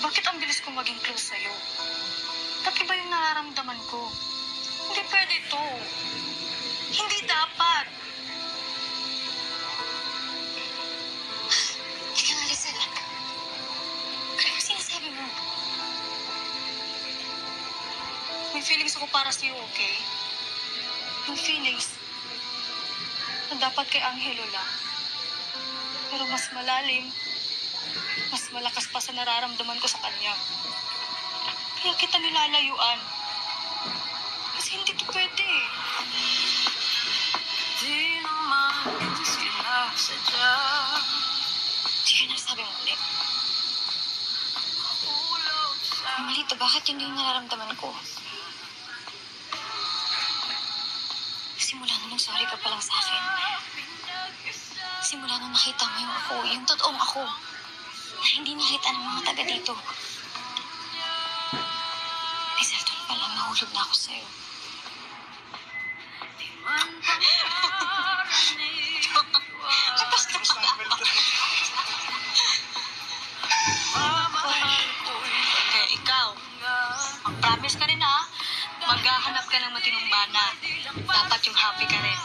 Bakit ang bilis kong maging close sa'yo? Ba't iba yung nararamdaman ko? Hindi pwede to. Hindi dapat. Ika nga, Lizelle. Ano yung sinasabi mo? May feelings ako para sa'yo, okay? Yung feelings na dapat kay Angelo lang. Pero mas malalim, mas malakas pa sa nararamdaman ko sa kanya. Kaya kita nilalayuan. Kasi hindi to pwede. Di naman sinasadya. Sige na, sabi mo ulit. Malito, bakit hindi yung nararamdaman ko? Simula nung sorry ka pa lang sa akin. Simula nung nakita mo yung ako, yung totoong ako. Na hindi nakita ng mga taga dito. Lizelle, doon pa lang nahulog na ako sa'yo. Kaya ikaw, mag-promise ka rin ha, maghahanap ka ng matinong bana. Dapat yung happy ka rin.